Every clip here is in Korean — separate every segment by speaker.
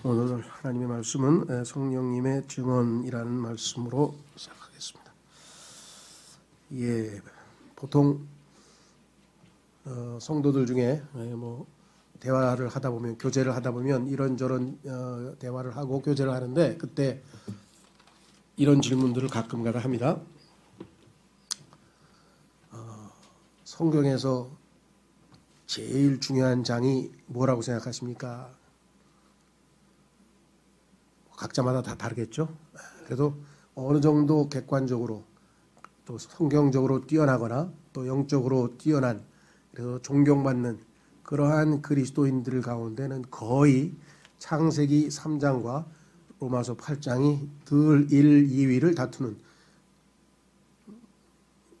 Speaker 1: 오늘 하나님의 말씀은 성령님의 증언이라는 말씀으로 시작하겠습니다. 보통 성도들 중에 대화를 하다 보면, 교제를 하다 보면 이런저런 대화를 하고 교제를 하는데, 그때 이런 질문들을 가끔가다 합니다. 성경에서 제일 중요한 장이 뭐라고 생각하십니까? 각자마다 다 다르겠죠. 그래도 어느 정도 객관적으로 또 성경적으로 뛰어나거나 또 영적으로 뛰어난, 그래서 존경받는 그러한 그리스도인들 가운데는 거의 창세기 3장과 로마서 8장이 늘 1, 2위를 다투는,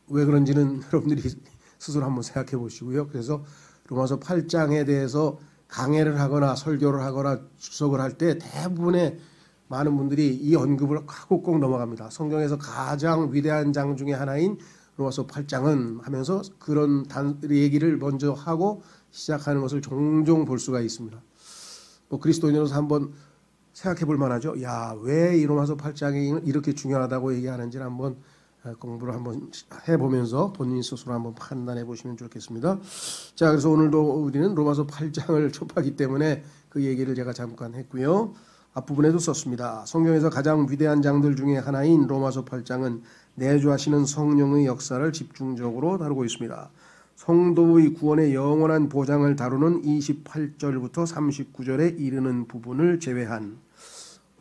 Speaker 1: 왜 그런지는 여러분들이 스스로 한번 생각해 보시고요. 그래서 로마서 8장에 대해서 강해를 하거나 설교를 하거나 주석을 할 때 대부분의 많은 분들이 이 언급을 하고 꼭 넘어갑니다. 성경에서 가장 위대한 장 중에 하나인 로마서 8장은 하면서 그런 얘기를 먼저 하고 시작하는 것을 종종 볼 수가 있습니다. 그리스도인으로서 한번 생각해 볼 만하죠. 왜 이 로마서 8장이 이렇게 중요하다고 얘기하는지를 한번 공부를 한번 해보면서 본인 스스로 한번 판단해 보시면 좋겠습니다. 자, 그래서 오늘도 우리는 로마서 8장을 접하기 때문에 그 얘기를 제가 잠깐 했고요. 앞부분에도 썼습니다. 성경에서 가장 위대한 장들 중에 하나인 로마서 8장은 내주하시는 성령의 역사를 집중적으로 다루고 있습니다. 성도의 구원의 영원한 보장을 다루는 28절부터 39절에 이르는 부분을 제외한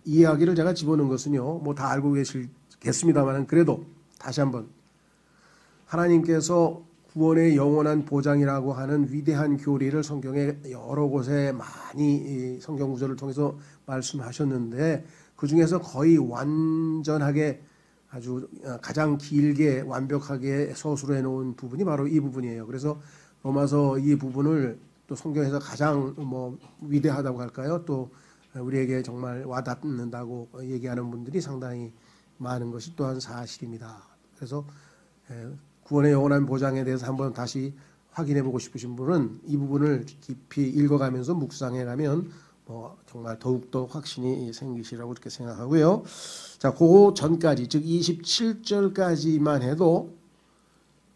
Speaker 1: 이야기를 제가 집어넣은 것은요, 다 알고 계시겠습니다만 그래도 다시 한번 하나님께서 구원의 영원한 보장이라고 하는 위대한 교리를 성경의 여러 곳에 많이 성경 구절을 통해서 말씀하셨는데, 그 중에서 거의 완전하게 아주 가장 길게 완벽하게 서술해 놓은 부분이 바로 이 부분이에요. 그래서 로마서 이 부분을 또 성경에서 가장 위대하다고 할까요? 또 우리에게 정말 와닿는다고 얘기하는 분들이 상당히 많은 것이 또한 사실입니다. 그래서 구원의 영원한 보장에 대해서 한번 다시 확인해 보고 싶으신 분은 이 부분을 깊이 읽어가면서 묵상해 가면 정말 더욱더 확신이 생기시라고 그렇게 생각하고요. 자, 그 전까지, 즉 27절까지만 해도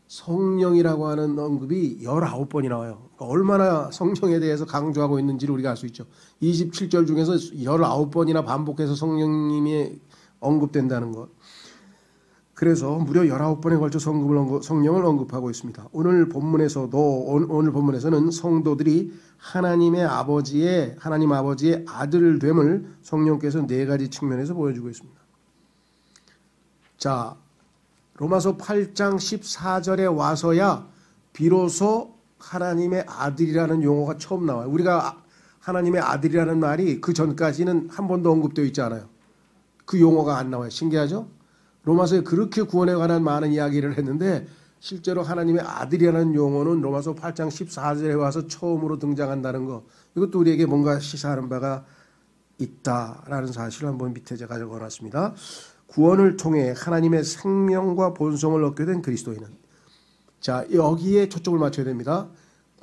Speaker 1: 성령이라고 하는 언급이 19번이 나와요. 그러니까 얼마나 성령에 대해서 강조하고 있는지를 우리가 알 수 있죠. 27절 중에서 19번이나 반복해서 성령님이 언급된다는 것. 그래서 무려 19번에 걸쳐 성령을 언급하고 있습니다. 오늘 본문에서는 성도들이 하나님 아버지의 아들됨을 성령께서 네 가지 측면에서 보여주고 있습니다. 자, 로마서 8장 14절에 와서야 비로소 하나님의 아들이라는 용어가 처음 나와요. 우리가 하나님의 아들이라는 말이 그 전까지는 한 번도 언급되어 있지 않아요. 그 용어가 안 나와요. 신기하죠? 로마서에 그렇게 구원에 관한 많은 이야기를 했는데 실제로 하나님의 아들이라는 용어는 로마서 8장 14절에 와서 처음으로 등장한다는 것, 이것도 우리에게 뭔가 시사하는 바가 있다라는 사실을 한번 밑에 제가 적어놨습니다. 구원을 통해 하나님의 생명과 본성을 얻게 된 그리스도인은, 자, 여기에 초점을 맞춰야 됩니다.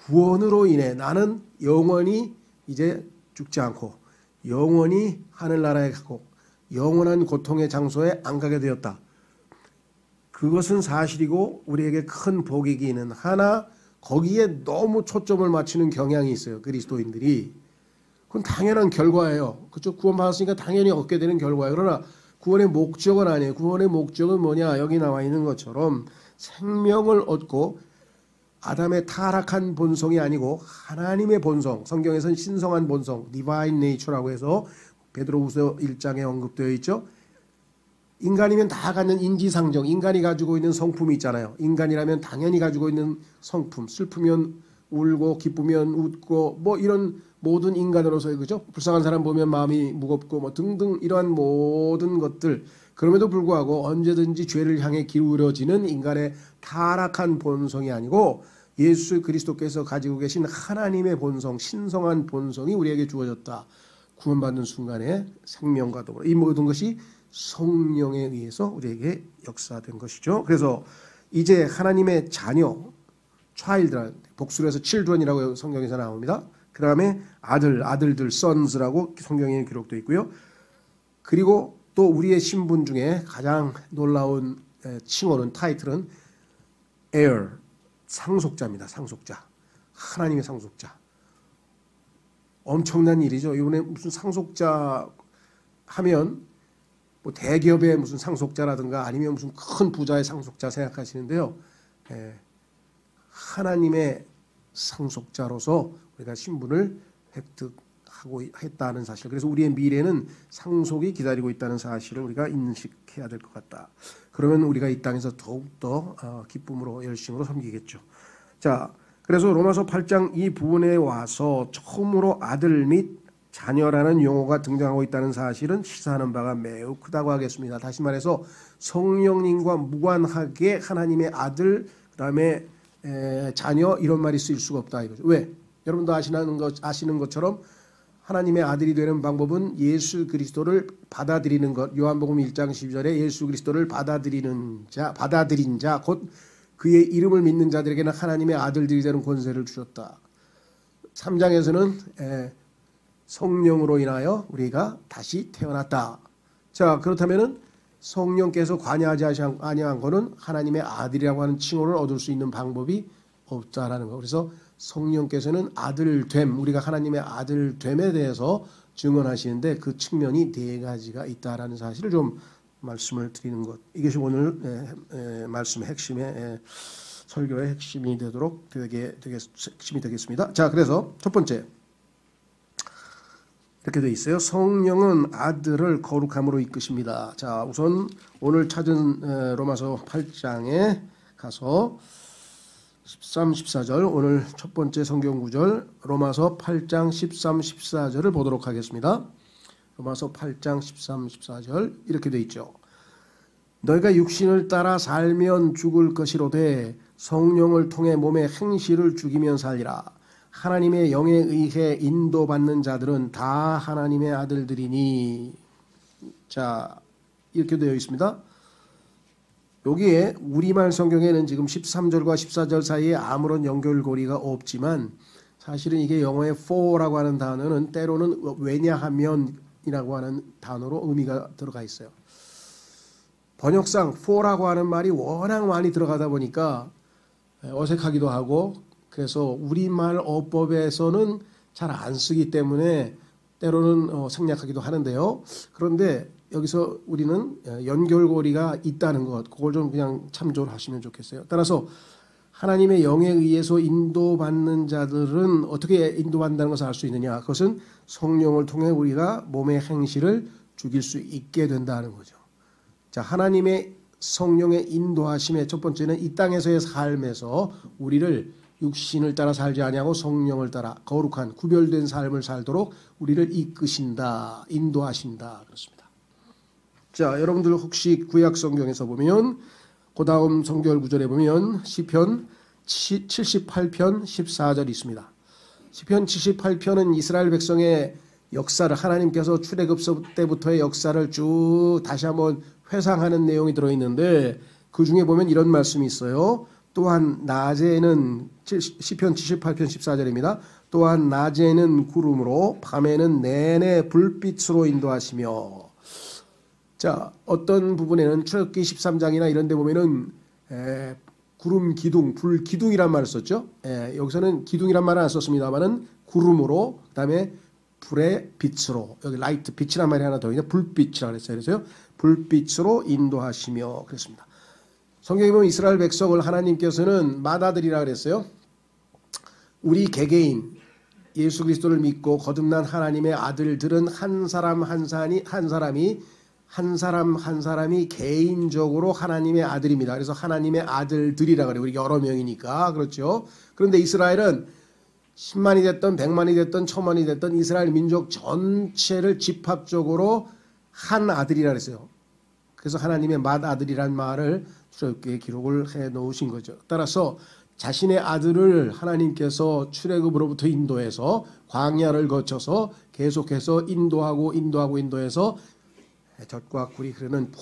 Speaker 1: 구원으로 인해 나는 영원히 이제 죽지 않고 영원히 하늘나라에 가고 영원한 고통의 장소에 안 가게 되었다. 그것은 사실이고 우리에게 큰 복이기는 하나, 거기에 너무 초점을 맞추는 경향이 있어요. 그리스도인들이. 그건 당연한 결과예요. 그쪽 구원받았으니까 당연히 얻게 되는 결과예요. 그러나 구원의 목적은 아니에요. 구원의 목적은 뭐냐? 여기 나와 있는 것처럼 생명을 얻고, 아담의 타락한 본성이 아니고 하나님의 본성, 성경에서는 신성한 본성, divine nature라고 해서 베드로후서 1장에 언급되어 있죠. 인간이면 다 갖는 인지상정, 인간이 가지고 있는 성품이 있잖아요. 인간이라면 당연히 가지고 있는 성품, 슬프면 울고 기쁘면 웃고 이런 모든 인간으로서의, 그죠? 불쌍한 사람 보면 마음이 무겁고 등등 이러한 모든 것들, 그럼에도 불구하고 언제든지 죄를 향해 기울어지는 인간의 타락한 본성이 아니고 예수 그리스도께서 가지고 계신 하나님의 본성, 신성한 본성이 우리에게 주어졌다. 구원받는 순간에 생명과 더불어 이 모든 것이 성령에 의해서 우리에게 역사된 것이죠. 그래서 이제 하나님의 자녀, child란, 복수로 해서 children이라고 성경에서 나옵니다. 그 다음에 아들들, sons라고 성경에 기록되어 있고요. 그리고 또 우리의 신분 중에 가장 놀라운 칭호는, 타이틀은 heir, 상속자입니다. 상속자. 하나님의 상속자. 엄청난 일이죠. 이번에 무슨 상속자 하면 뭐 대기업의 무슨 상속자라든가 아니면 무슨 큰 부자의 상속자 생각하시는데요. 하나님의 상속자로서 우리가 신분을 획득하고 했다는 사실. 그래서 우리의 미래는 상속이 기다리고 있다는 사실을 우리가 인식해야 될 것 같다. 그러면 우리가 이 땅에서 더욱더 기쁨으로 열심으로 섬기겠죠. 자, 그래서 로마서 8장 이 부분에 와서 처음으로 아들 및 자녀라는 용어가 등장하고 있다는 사실은 시사하는 바가 매우 크다고 하겠습니다. 다시 말해서 성령님과 무관하게 하나님의 아들, 그다음에 자녀 이런 말이 쓰일 수가 없다 이거죠. 왜? 여러분도 아시는 것처럼 하나님의 아들이 되는 방법은 예수 그리스도를 받아들이는 것. 요한복음 1장 12절에 예수 그리스도를 받아들인 자, 곧 그의 이름을 믿는 자들에게는 하나님의 아들들이 되는 권세를 주셨다. 3장에서는 성령으로 인하여 우리가 다시 태어났다. 자, 그렇다면은 성령께서 관여하지 아니한 것은 하나님의 아들이라고 하는 칭호를 얻을 수 있는 방법이 없다라는 거. 그래서 성령께서는 아들됨, 우리가 하나님의 아들됨에 대해서 증언하시는데 그 측면이 네 가지가 있다라는 사실을 좀 말씀을 드리는 것. 이것이 오늘 말씀의 핵심의 설교의 핵심이 되도록 핵심이 되겠습니다. 자, 그래서 첫 번째 이렇게 되어 있어요. 성령은 아들을 거룩함으로 이끄십니다. 자, 우선 오늘 찾은 로마서 8장에 가서 13, 14절 오늘 첫 번째 성경 구절 로마서 8장 13, 14절을 보도록 하겠습니다. 로마서 8장 13, 14절 이렇게 되어 있죠. 너희가 육신을 따라 살면 죽을 것이로되 성령을 통해 몸의 행실을 죽이면 살리라. 하나님의 영에 의해 인도받는 자들은 다 하나님의 아들들이니. 자, 이렇게 되어 있습니다. 여기에 우리말 성경에는 지금 13절과 14절 사이에 아무런 연결고리가 없지만 사실은 이게 영어의 for라고 하는 단어는 때로는 왜냐하면이라고 하는 단어로 의미가 들어가 있어요. 번역상 for라고 하는 말이 워낙 많이 들어가다 보니까 어색하기도 하고, 그래서 우리말 어법에서는 잘 안 쓰기 때문에 때로는 생략하기도 하는데요. 그런데 여기서 우리는 연결고리가 있다는 것, 그걸 좀 그냥 참조를 하시면 좋겠어요. 따라서 하나님의 영에 의해서 인도받는 자들은 어떻게 인도받는다는 것을 알 수 있느냐? 그것은 성령을 통해 우리가 몸의 행실을 죽일 수 있게 된다는 거죠. 자, 하나님의 성령의 인도하심의 첫 번째는 이 땅에서의 삶에서 우리를 육신을 따라 살지 아니하고 성령을 따라 거룩한 구별된 삶을 살도록 우리를 이끄신다, 인도하신다 그렇습니다. 자, 여러분들 혹시 구약 성경에서 보면 그 다음 성경 구절에 보면 시편 78편 14절이 있습니다. 시편 78편은 이스라엘 백성의 역사를, 하나님께서 출애굽서 때부터의 역사를 쭉 다시 한번 회상하는 내용이 들어있는데 그 중에 보면 이런 말씀이 있어요. 또한 낮에는 시편 78편 14절입니다. 또한 낮에는 구름으로 밤에는 내내 불빛으로 인도하시며. 자, 어떤 부분에는 출애굽기 13장이나 이런 데 보면은 구름 기둥, 불 기둥이란 말을 썼죠. 여기서는 기둥이란 말은 안 썼습니다만은 구름으로, 그다음에 불의 빛으로, 여기 라이트 빛이란 말이 하나 더 있는데 불빛이라 그랬어요. 그래서요. 불빛으로 인도하시며 그랬습니다. 성경에 보면 이스라엘 백성을 하나님께서는 맏아들이라 그랬어요. 우리 개개인 예수 그리스도를 믿고 거듭난 하나님의 아들들은 한 사람 한 사람이 개인적으로 하나님의 아들입니다. 그래서 하나님의 아들들이라 그래요. 우리 여러 명이니까. 그렇죠. 그런데 이스라엘은 10만이 됐든 100만이 됐든 1000만이 됐든 이스라엘 민족 전체를 집합적으로 한 아들이라 그랬어요. 그래서 하나님의 맏아들이란 말을 출애굽기에 기록을 해 놓으신 거죠. 따라서 자신의 아들을 하나님께서 출애굽으로부터 인도해서 광야를 거쳐서 계속해서 인도해서 젖과 꿀이 흐르는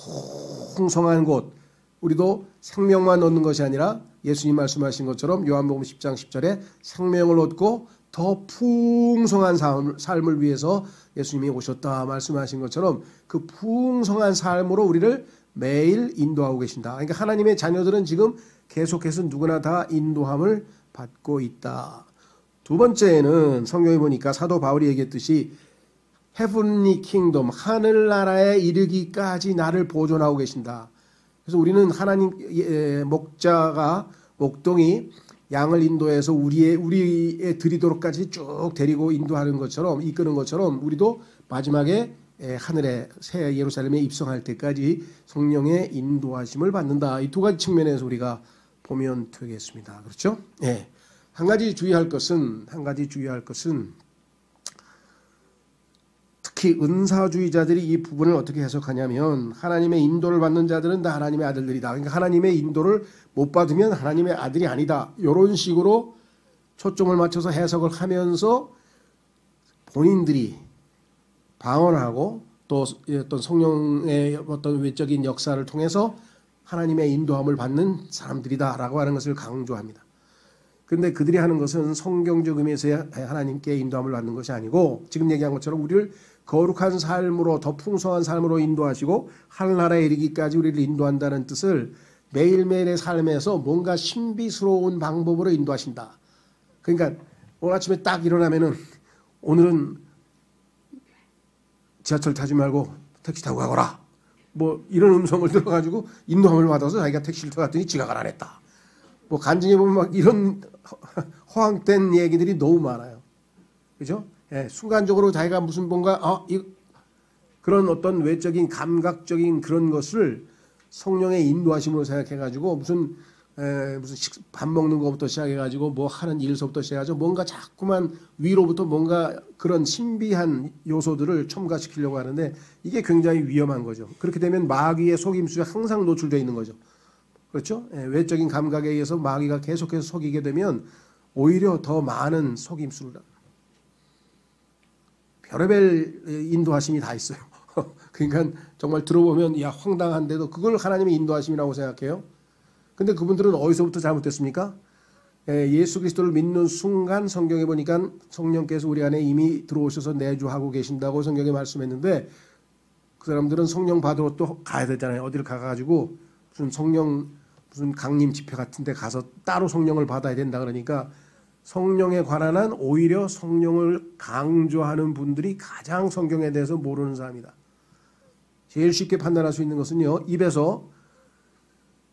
Speaker 1: 풍성한 곳, 우리도 생명만 얻는 것이 아니라 예수님 말씀하신 것처럼 요한복음 10장 10절에 생명을 얻고 더 풍성한 삶을 위해서 예수님이 오셨다 말씀하신 것처럼 그 풍성한 삶으로 우리를 매일 인도하고 계신다. 그러니까 하나님의 자녀들은 지금 계속해서 누구나 다 인도함을 받고 있다. 두 번째는 성경에 보니까 사도 바울이 얘기했듯이 Heavenly Kingdom, 하늘나라에 이르기까지 나를 보존하고 계신다. 그래서 우리는 하나님 목동이 양을 인도해서 우리의 드리도록까지 쭉 데리고 인도하는 것처럼 이끄는 것처럼 우리도 마지막에 하늘의 새 예루살렘에 입성할 때까지 성령의 인도하심을 받는다. 이 두 가지 측면에서 우리가 보면 되겠습니다. 그렇죠? 예. 한 가지 주의할 것은 특히 은사주의자들이 이 부분을 어떻게 해석하냐면 하나님의 인도를 받는 자들은 다 하나님의 아들들이다. 그러니까 하나님의 인도를 못 받으면 하나님의 아들이 아니다. 이런 식으로 초점을 맞춰서 해석을 하면서 본인들이 방언하고 또 어떤 성령의 어떤 외적인 역사를 통해서 하나님의 인도함을 받는 사람들이다라고 하는 것을 강조합니다. 그런데 그들이 하는 것은 성경적 의미에서 하나님께 인도함을 받는 것이 아니고 지금 얘기한 것처럼 우리를 거룩한 삶으로 더 풍성한 삶으로 인도하시고 하늘나라에 이르기까지 우리를 인도한다는 뜻을 매일매일의 삶에서 뭔가 신비스러운 방법으로 인도하신다. 그러니까 오늘 아침에 딱 일어나면은 오늘은 지하철 타지 말고 택시 타고 가거라. 뭐 이런 음성을 들어가지고 인도함을 받아서 자기가 택시를 타갔더니 지각을 안 했다. 뭐 간증해 보면 막 이런 허황된 얘기들이 너무 많아요. 그죠? 예, 순간적으로 자기가 무슨 뭔가 그런 어떤 외적인 감각적인 그런 것을 성령의 인도하심으로 생각해가지고 무슨 밥 먹는 것부터 시작해가지고 뭐 하는 일서부터 시작해가지고 뭔가 자꾸만 위로부터 뭔가 그런 신비한 요소들을 첨가시키려고 하는데 이게 굉장히 위험한 거죠. 그렇게 되면 마귀의 속임수에 항상 노출되어 있는 거죠. 그렇죠? 예, 외적인 감각에 의해서 마귀가 계속해서 속이게 되면 오히려 더 많은 속임수를 별의별 인도하심이 다 있어요. 그러니까 정말 들어보면 야 황당한데도 그걸 하나님의 인도하심이라고 생각해요. 근데 그분들은 어디서부터 잘못됐습니까? 예수 그리스도를 믿는 순간 성경에 보니까 성령께서 우리 안에 이미 들어오셔서 내주하고 계신다고 성경에 말씀했는데 그 사람들은 성령 받으러 또 가야 되잖아요. 어디를 가가지고 무슨 강림 집회 같은 데 가서 따로 성령을 받아야 된다 그러니까 성령에 관한 한 오히려 성령을 강조하는 분들이 가장 성경에 대해서 모르는 사람이다. 제일 쉽게 판단할 수 있는 것은요. 입에서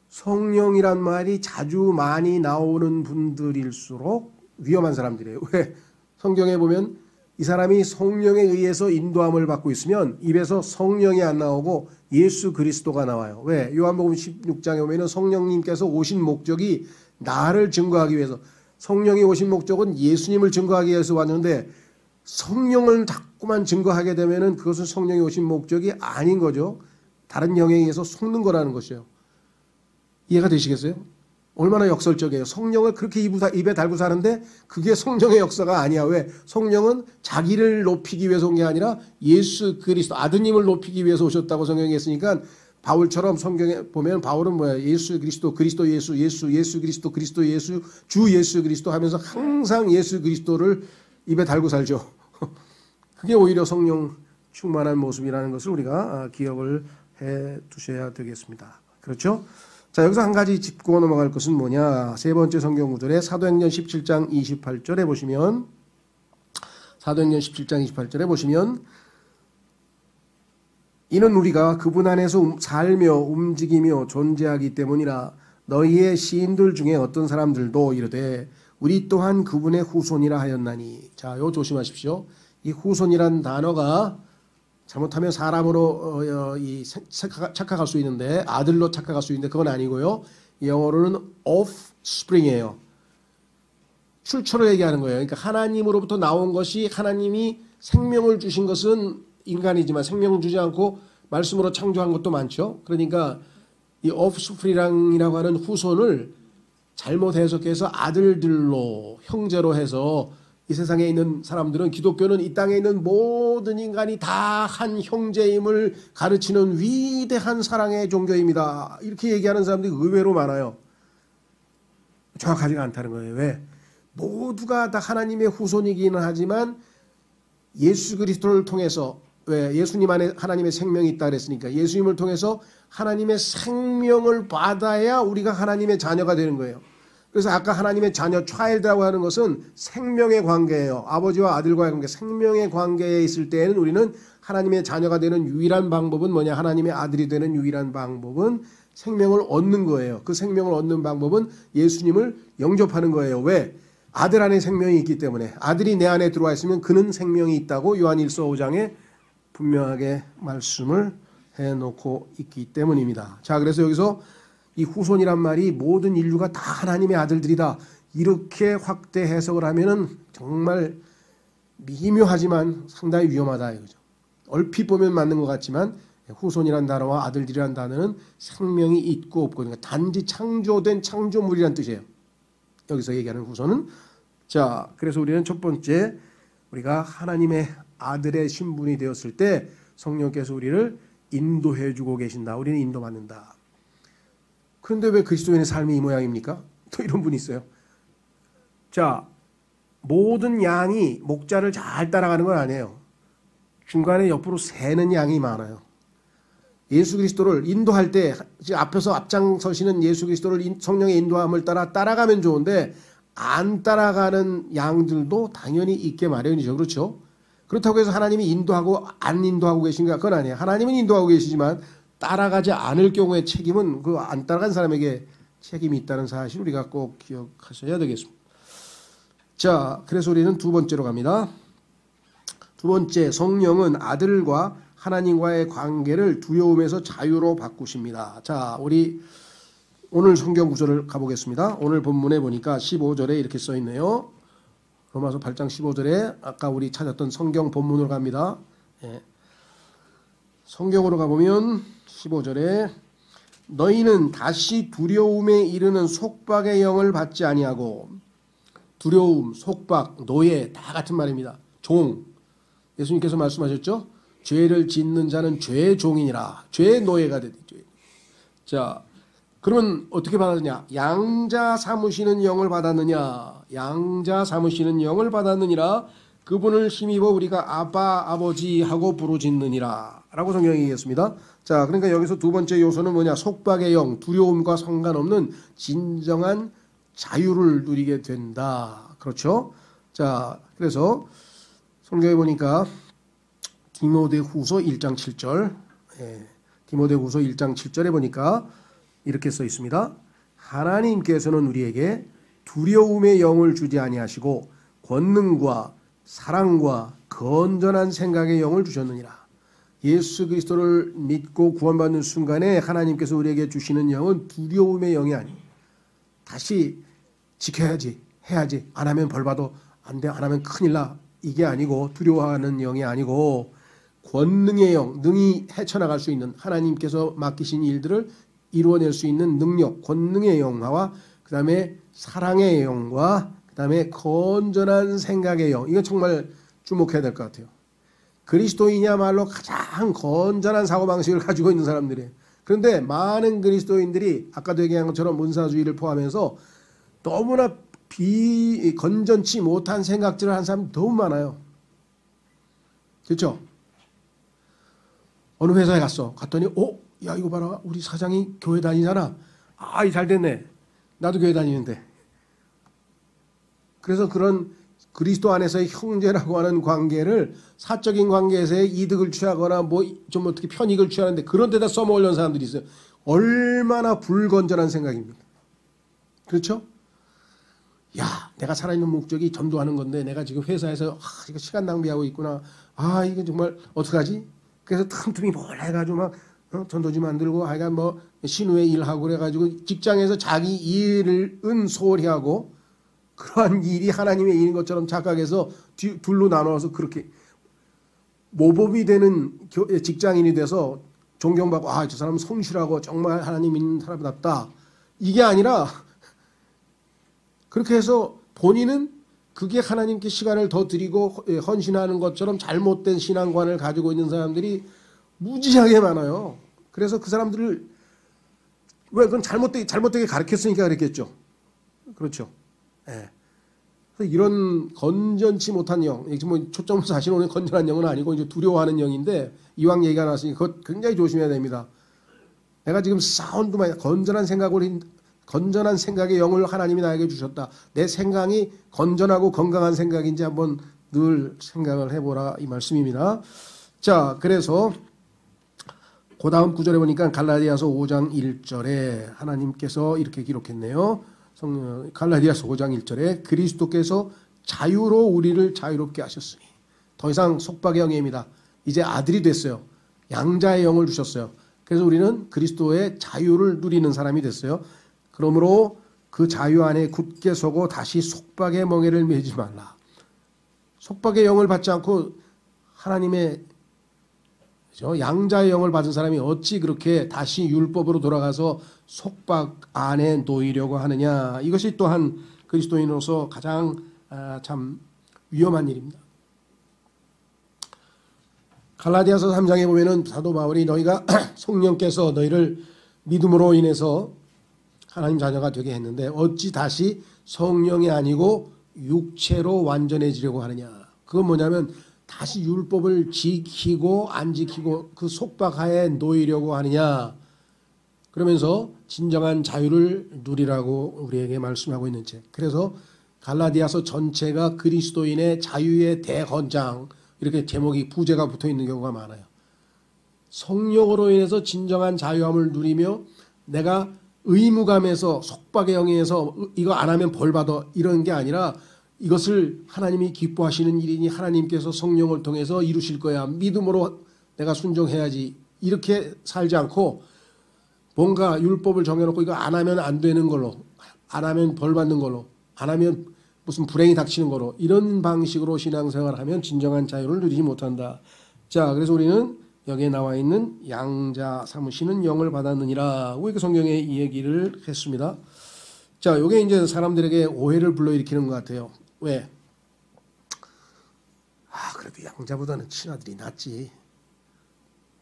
Speaker 1: 성령이란 말이 자주 많이 나오는 분들일수록 위험한 사람들이에요. 왜? 성경에 보면 이 사람이 성령에 의해서 인도함을 받고 있으면 입에서 성령이 안 나오고 예수 그리스도가 나와요. 왜? 요한복음 16장에 보면 성령님께서 오신 목적이 나를 증거하기 위해서 성령이 오신 목적은 예수님을 증거하기 위해서 왔는데 성령을 자꾸만 증거하게 되면은 그것은 성령이 오신 목적이 아닌 거죠. 다른 영에 의해서 속는 거라는 것이에요. 이해가 되시겠어요? 얼마나 역설적이에요. 성령을 그렇게 입에 달고 사는데 그게 성령의 역사가 아니야. 왜? 성령은 자기를 높이기 위해서 온 게 아니라 예수 그리스도 아드님을 높이기 위해서 오셨다고 성경에 했으니까 바울처럼 성경에 보면 바울은 뭐야? 예수 그리스도 그리스도 예수 그리스도 그리스도 예수 주 예수 그리스도 하면서 항상 예수 그리스도를 입에 달고 살죠. 그게 오히려 성령 충만한 모습이라는 것을 우리가 기억을 해 두셔야 되겠습니다. 그렇죠? 자, 여기서 한 가지 짚고 넘어갈 것은 뭐냐? 세 번째 성경 구절에 사도행전 17장 28절에 보시면 이는 우리가 그분 안에서 살며 움직이며 존재하기 때문이라 너희의 시인들 중에 어떤 사람들도 이르되 우리 또한 그분의 후손이라 하였나니. 자, 요 조심하십시오. 이 후손이란 단어가 잘못하면 사람으로 착각할 수 있는데 아들로 착각할 수 있는데 그건 아니고요. 영어로는 offspring이에요. 출처를 얘기하는 거예요. 그러니까 하나님으로부터 나온 것이 하나님이 생명을 주신 것은 인간이지만 생명을 주지 않고 말씀으로 창조한 것도 많죠. 그러니까 이 offspring이라고 하는 후손을 잘못 해석해서 아들들로 형제로 해서 이 세상에 있는 사람들은 기독교는 이 땅에 있는 모든 인간이 다 한 형제임을 가르치는 위대한 사랑의 종교입니다. 이렇게 얘기하는 사람들이 의외로 많아요. 정확하지가 않다는 거예요. 왜? 모두가 다 하나님의 후손이기는 하지만 예수 그리스도를 통해서, 왜 예수님 안에 하나님의 생명이 있다 그랬으니까 예수님을 통해서 하나님의 생명을 받아야 우리가 하나님의 자녀가 되는 거예요. 그래서 아까 하나님의 자녀 child라고 하는 것은 생명의 관계예요. 아버지와 아들과의 관계, 생명의 관계에 있을 때에는 우리는 하나님의 자녀가 되는 유일한 방법은 뭐냐? 하나님의 아들이 되는 유일한 방법은 생명을 얻는 거예요. 그 생명을 얻는 방법은 예수님을 영접하는 거예요. 왜? 아들 안에 생명이 있기 때문에. 아들이 내 안에 들어와 있으면 그는 생명이 있다고 요한일서 5장에 분명하게 말씀을 해놓고 있기 때문입니다. 자, 그래서 여기서 이 후손이란 말이 모든 인류가 다 하나님의 아들들이다, 이렇게 확대 해석을 하면은 정말 미묘하지만 상당히 위험하다 이거죠. 얼핏 보면 맞는 것 같지만 후손이란 단어와 아들들이란 단어는 생명이 있고 없고, 그러니까 단지 창조된 창조물이란 뜻이에요. 여기서 얘기하는 후손은. 자, 그래서 우리는 첫 번째, 우리가 하나님의 아들의 신분이 되었을 때 성령께서 우리를 인도해 주고 계신다. 우리는 인도받는다. 그런데 왜 그리스도인의 삶이 이 모양입니까? 또 이런 분이 있어요. 자, 모든 양이 목자를 잘 따라가는 건 아니에요. 중간에 옆으로 새는 양이 많아요. 예수 그리스도를 인도할 때 앞에서 앞장서시는 예수 그리스도를 성령의 인도함을 따라가면 좋은데 안 따라가는 양들도 당연히 있게 마련이죠. 그렇죠? 그렇다고 해서 하나님이 인도하고 안 인도하고 계신가? 그건 아니에요. 하나님은 인도하고 계시지만 따라가지 않을 경우의 책임은 그 안 따라간 사람에게 책임이 있다는 사실 우리가 꼭 기억하셔야 되겠습니다. 자, 그래서 우리는 두 번째로 갑니다. 두 번째, 성령은 아들과 하나님과의 관계를 두려움에서 자유로 바꾸십니다. 자, 우리 오늘 성경 구절을 가보겠습니다. 오늘 본문에 보니까 15절에 이렇게 써 있네요. 로마서 8장 15절에 아까 우리 찾았던 성경 본문으로 갑니다. 예. 성경으로 가보면 15절에 너희는 다시 두려움에 이르는 속박의 영을 받지 아니하고, 두려움, 속박, 노예 다 같은 말입니다. 종. 예수님께서 말씀하셨죠? 죄를 짓는 자는 죄의 종이니라. 죄의 노예가 되지. 자, 그러면 어떻게 받았느냐? 양자 삼으시는 영을 받았느냐? 양자 삼으시는 영을 받았느니라. 그분을 힘입어 우리가 아바 아버지 하고 부르짖느니라 라고 성경이 얘기했습니다. 자, 그러니까 여기서 두 번째 요소는 뭐냐? 속박의 영, 두려움과 상관없는 진정한 자유를 누리게 된다. 그렇죠? 자, 그래서 성경에 보니까 디모데후서 1장 7절, 디모데후서 1장 7절에 보니까 이렇게 써 있습니다. 하나님께서는 우리에게 두려움의 영을 주지 아니하시고 권능과 사랑과 건전한 생각의 영을 주셨느니라. 예수 그리스도를 믿고 구원받는 순간에 하나님께서 우리에게 주시는 영은 두려움의 영이 아니에요. 다시 지켜야지, 해야지, 안 하면 벌 받아, 안 돼, 안 하면 큰일 나, 이게 아니고, 두려워하는 영이 아니고 권능의 영, 능히 헤쳐나갈 수 있는, 하나님께서 맡기신 일들을 이루어낼 수 있는 능력, 권능의 영화와 그 다음에 사랑의 영과 그 다음에 건전한 생각의 영. 이거 정말 주목해야 될 것 같아요. 그리스도인이야말로 가장 건전한 사고방식을 가지고 있는 사람들이에요. 그런데 많은 그리스도인들이 아까도 얘기한 것처럼 문사주의를 포함해서 너무나 건전치 못한 생각들을 한 사람이 너무 많아요. 그렇죠? 어느 회사에 갔더니 야, 이거 봐라, 우리 사장이 교회 다니잖아. 아, 잘 됐네. 나도 교회 다니는데. 그래서 그런 그리스도 안에서의 형제라고 하는 관계를 사적인 관계에서의 이득을 취하거나 뭐 좀 어떻게 편익을 취하는데 그런 데다 써먹으려는 사람들이 있어요. 얼마나 불건전한 생각입니까? 그렇죠? 야, 내가 살아있는 목적이 전도하는 건데 내가 지금 회사에서 이거 시간 낭비하고 있구나. 아, 이게 정말 어떡하지? 그래서 틈틈이 뭘 해가지고 막 전도지 만들고 하여간 뭐 신우회 일하고 그래가지고 직장에서 자기 일은 소홀히 하고 그러한 일이 하나님의 일인 것처럼 착각해서 둘로 나눠서 그렇게 모범이 되는 직장인이 돼서 존경받고, 아, 저 사람은 성실하고 정말 하나님 있는 사람답다, 이게 아니라 그렇게 해서 본인은 그게 하나님께 시간을 더 드리고 헌신하는 것처럼 잘못된 신앙관을 가지고 있는 사람들이 무지하게 많아요. 그래서 그 사람들을 왜 그건 잘못되게 가르쳤으니까 그랬겠죠. 그렇죠. 예. 이런 건전치 못한 영, 뭐 초점을 다시 오는 건전한 영은 아니고 이제 두려워하는 영인데 이왕 얘기가 나왔으니 그것 굉장히 조심해야 됩니다. 내가 지금 사운드만 건전한 생각의 영을 하나님이 나에게 주셨다. 내 생각이 건전하고 건강한 생각인지 한번 늘 생각을 해보라 이 말씀입니다. 자, 그래서 그 다음 구절에 보니까 갈라디아서 5장 1절에 하나님께서 이렇게 기록했네요. 갈라디아서 5장 1절에 그리스도께서 자유로 우리를 자유롭게 하셨으니 더 이상 속박의 영입니다. 이제 아들이 됐어요. 양자의 영을 주셨어요. 그래서 우리는 그리스도의 자유를 누리는 사람이 됐어요. 그러므로 그 자유 안에 굳게 서고 다시 속박의 멍에를 매지 말라. 속박의 영을 받지 않고 하나님의 양자의 영을 받은 사람이 어찌 그렇게 다시 율법으로 돌아가서 속박 안에 놓이려고 하느냐. 이것이 또한 그리스도인으로서 가장 참 위험한 일입니다. 갈라디아서 3장에 보면은 사도 바울이 너희가 성령께서 너희를 믿음으로 인해서 하나님 자녀가 되게 했는데 어찌 다시 성령이 아니고 육체로 완전해지려고 하느냐. 그건 뭐냐면 다시 율법을 지키고 안 지키고 그 속박하에 놓이려고 하느냐. 그러면서 진정한 자유를 누리라고 우리에게 말씀하고 있는 책. 그래서 갈라디아서 전체가 그리스도인의 자유의 대헌장 이렇게 제목이 부제가 붙어 있는 경우가 많아요. 성령으로 인해서 진정한 자유함을 누리며 내가 의무감에서 속박의 영에서 이거 안 하면 벌 받아 이런 게 아니라 이것을 하나님이 기뻐하시는 일이니 하나님께서 성령을 통해서 이루실 거야. 믿음으로 내가 순종해야지. 이렇게 살지 않고 뭔가 율법을 정해놓고 이거 안 하면 안 되는 걸로, 안 하면 벌 받는 걸로, 안 하면 무슨 불행이 닥치는 걸로 이런 방식으로 신앙생활을 하면 진정한 자유를 누리지 못한다. 자, 그래서 우리는 여기에 나와 있는 양자 삼으시는 영을 받았느니라. 이렇게 성경에 이 얘기를 했습니다. 자, 이게 이제 사람들에게 오해를 불러일으키는 것 같아요. 왜? 그래도 양자보다는 친아들이 낫지.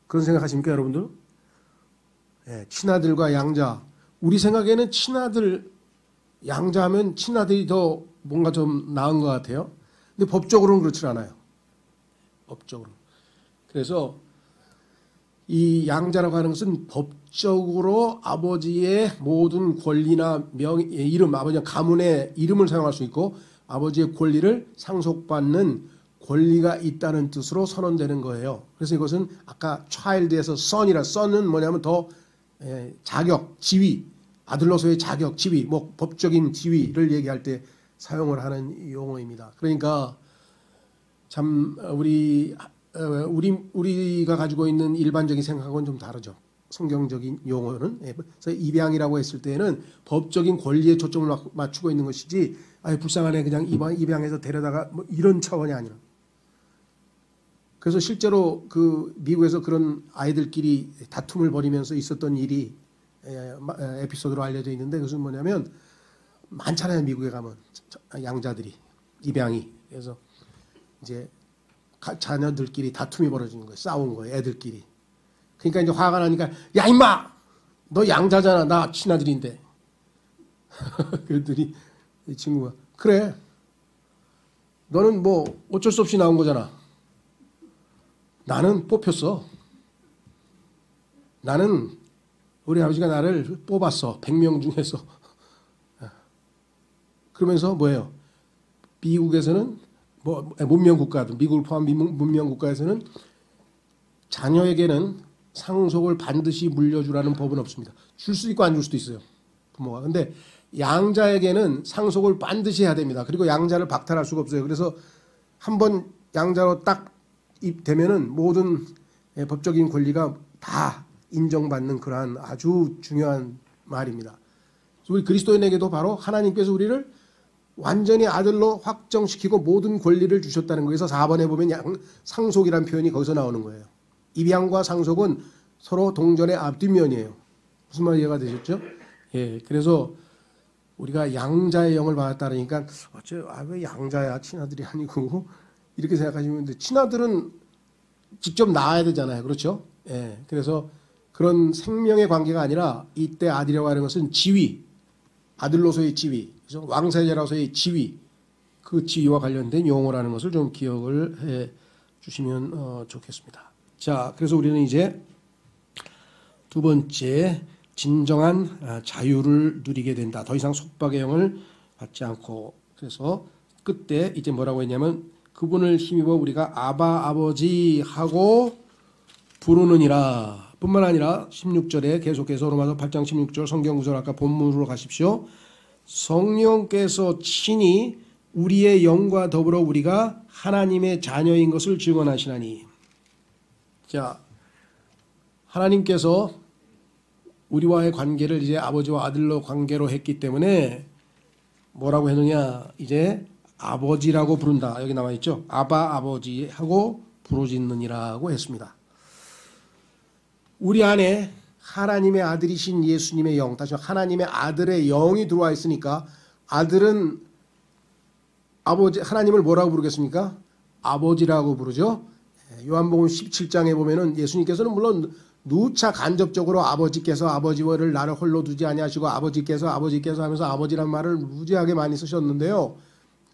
Speaker 1: 그런 생각하십니까, 여러분들? 예, 친아들과 양자. 우리 생각에는 친아들, 양자하면 친아들이 더 뭔가 좀 나은 것 같아요. 근데 법적으로는 그렇지 않아요. 법적으로. 그래서 이 양자라고 하는 것은 법적으로 아버지의 모든 권리나 이름, 아버지의 가문의 이름을 사용할 수 있고 아버지의 권리를 상속받는 권리가 있다는 뜻으로 선언되는 거예요. 그래서 이것은 아까 child에서 son은 뭐냐면 더 자격, 지위, 아들로서의 자격, 지위, 뭐 법적인 지위를 얘기할 때 사용을 하는 용어입니다. 그러니까 참 우리가 가지고 있는 일반적인 생각하고는 좀 다르죠. 성경적인 용어는. 그래서 입양이라고 했을 때는 법적인 권리에 초점을 맞추고 있는 것이지 불쌍한 애 그냥 입양해서 데려다가 뭐 이런 차원이 아니라. 그래서 실제로 그 미국에서 그런 아이들끼리 다툼을 벌이면서 있었던 일이 에피소드로 알려져 있는데 그것은 뭐냐면 많잖아요. 미국에 가면 양자들이 입양이. 그래서 이제 자녀들끼리 다툼이 벌어지는 거예요. 싸운 거예요. 애들끼리. 그러니까 이제 화가 나니까 야 임마 너 양자잖아. 나 친아들인데. 그랬더니 이 친구가 그래 너는 뭐 어쩔 수 없이 나온 거잖아. 나는 뽑혔어. 나는 우리 아버지가 나를 뽑았어. 100명 중에서. 그러면서 뭐예요? 미국에서는 뭐 문명국가들, 미국을 포함한 문명국가에서는 자녀에게는 상속을 반드시 물려주라는 법은 없습니다. 줄 수도 있고 안 줄 수도 있어요. 부모가. 근데 양자에게는 상속을 반드시 해야 됩니다. 그리고 양자를 박탈할 수가 없어요. 그래서 한번 양자로 딱 되면은 모든 법적인 권리가 다 인정받는 그러한 아주 중요한 말입니다. 우리 그리스도인에게도 바로 하나님께서 우리를 완전히 아들로 확정시키고 모든 권리를 주셨다는 거에서 4번에 보면 상속이라는 표현이 거기서 나오는 거예요. 입양과 상속은 서로 동전의 앞뒷면이에요. 무슨 말 이해가 되셨죠? 예, 그래서 우리가 양자의 영을 받았다 그러니까 왜 양자야 친아들이 아니고 이렇게 생각하시면 되는데 친아들은 직접 낳아야 되잖아요. 그렇죠? 예, 그래서 그런 생명의 관계가 아니라 이때 아들이라고 하는 것은 지위, 아들로서의 지위, 왕세자로서의 지위, 그 지위와 관련된 용어라는 것을 좀 기억을 해 주시면 좋겠습니다. 자, 그래서 우리는 이제 두 번째 진정한 자유를 누리게 된다. 더 이상 속박의 영을 받지 않고. 그래서 그때 이제 뭐라고 했냐면 그분을 힘입어 우리가 아바 아버지 하고 부르느니라. 뿐만 아니라 16절에 계속해서 로마서 8장 16절 성경 구절 아까 본문으로 가십시오. 성령께서 친히 우리의 영과 더불어 우리가 하나님의 자녀인 것을 증언하시나니. 자, 하나님께서 우리와의 관계를 이제 아버지와 아들로 관계로 했기 때문에 뭐라고 했느냐, 이제 아버지라고 부른다. 여기 나와 있죠. 아바 아버지 하고 부르짖느니라고 했습니다. 우리 안에 하나님의 아들이신 예수님의 영, 다시 하나님의 아들의 영이 들어와 있으니까 아들은 아버지, 하나님을 뭐라고 부르겠습니까? 아버지라고 부르죠. 요한복음 17장에 보면은 예수님께서는 물론 누차 간접적으로 아버지께서 아버지를 나를 홀로 두지 아니하시고 아버지께서 하면서 아버지란 말을 무지하게 많이 쓰셨는데요.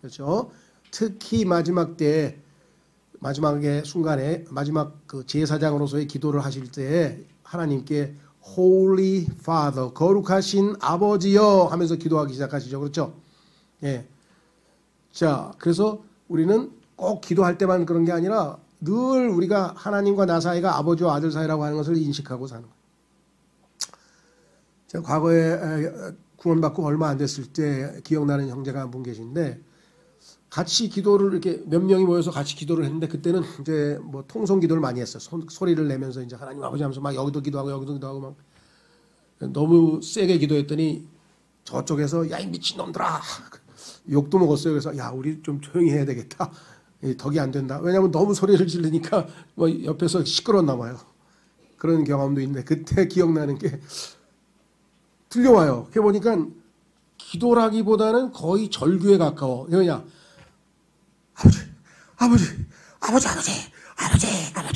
Speaker 1: 그렇죠? 특히 마지막의 순간에 마지막 그 제사장으로서의 기도를 하실 때 하나님께 Holy Father, 거룩하신 아버지여 하면서 기도하기 시작하시죠. 그렇죠? 예. 자, 그래서 우리는 꼭 기도할 때만 그런 게 아니라 늘 우리가 하나님과 나 사이가 아버지와 아들 사이라고 하는 것을 인식하고 사는 거예요. 제가 과거에 구원받고 얼마 안 됐을 때 기억나는 형제가 한 분 계신데 같이 기도를 이렇게 몇 명이 모여서 같이 기도를 했는데 그때는 이제 뭐 통성 기도를 많이 했어요. 소리를 내면서 이제 하나님 아버지 하면서 막 여기도 기도하고 막 너무 세게 기도했더니 저쪽에서 야 이 미친놈들아 욕도 먹었어요. 그래서 야 우리 좀 조용히 해야 되겠다. 덕이 안 된다. 왜냐하면 너무 소리를 지르니까 뭐 옆에서 시끄러웠나 봐요. 그런 경험도 있는데 그때 기억나는 게 들려와요. 그래 보니까 기도라기보다는 거의 절규에 가까워. 왜냐? 아버지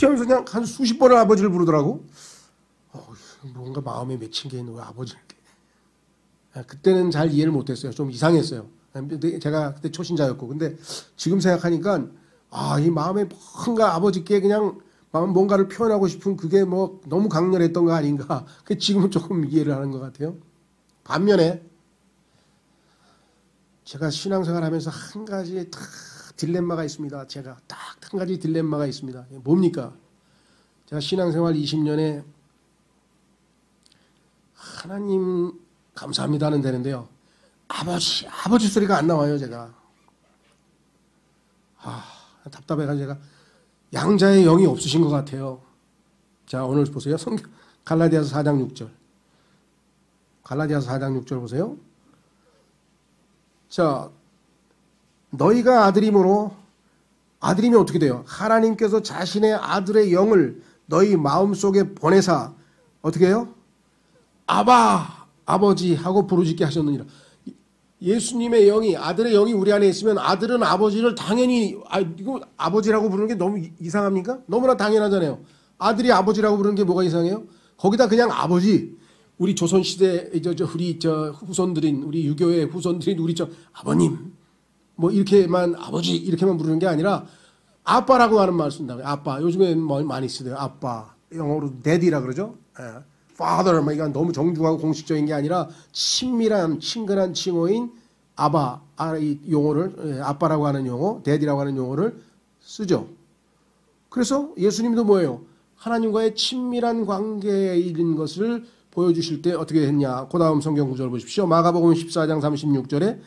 Speaker 1: 하면서 그냥 한 수십 번을 아버지를 부르더라고. 뭔가 마음에 맺힌 게 있는 거야, 아버지를. 그때는 잘 이해를 못했어요. 좀 이상했어요. 제가 그때 초신자였고. 근데 지금 생각하니까 이 마음에 뭔가 아버지께 그냥 뭔가를 표현하고 싶은 그게 뭐 너무 강렬했던 거 아닌가. 지금은 조금 이해를 하는 것 같아요. 반면에 제가 신앙생활하면서 한 가지 딱 딜레마가 있습니다. 제가 딱 한 가지 딜레마가 있습니다. 뭡니까? 제가 신앙생활 20년에 하나님 감사합니다는 되는데요. 아버지 소리가 안 나와요, 제가. 답답해가지고 제가 양자의 영이 없으신 것 같아요. 자, 오늘 보세요. 성경 갈라디아서 4장 6절. 갈라디아서 4장 6절 보세요. 자, 너희가 아들이면 어떻게 돼요? 하나님께서 자신의 아들의 영을 너희 마음속에 보내사 어떻게 해요? 아버지 하고 부르짖게 하셨느니라. 예수님의 영이, 아들의 영이 우리 안에 있으면 아들은 아버지를 당연히, 이거 아버지라고 부르는 게 너무 이상합니까? 너무나 당연하잖아요. 아들이 아버지라고 부르는 게 뭐가 이상해요? 거기다 그냥 아버지, 우리 조선시대, 우리 후손들인, 우리 유교의 후손들인 우리 아버님, 뭐 이렇게만, 아버지, 이렇게만 부르는 게 아니라 아빠라고 하는 말을 쓴다고요. 아빠. 요즘에 많이 쓰대요. 아빠. 영어로 daddy라 그러죠. father, 이건 너무 정중하고 공식적인 게 아니라 친밀한, 친근한 칭호인 이 용어를, 아빠라고 하는 용어, daddy라고 하는 용어를 쓰죠. 그래서 예수님도 뭐예요? 하나님과의 친밀한 관계에 있는 것을 보여주실 때 어떻게 했냐. 그 다음 성경 구절 보십시오. 마가복음 14장 36절에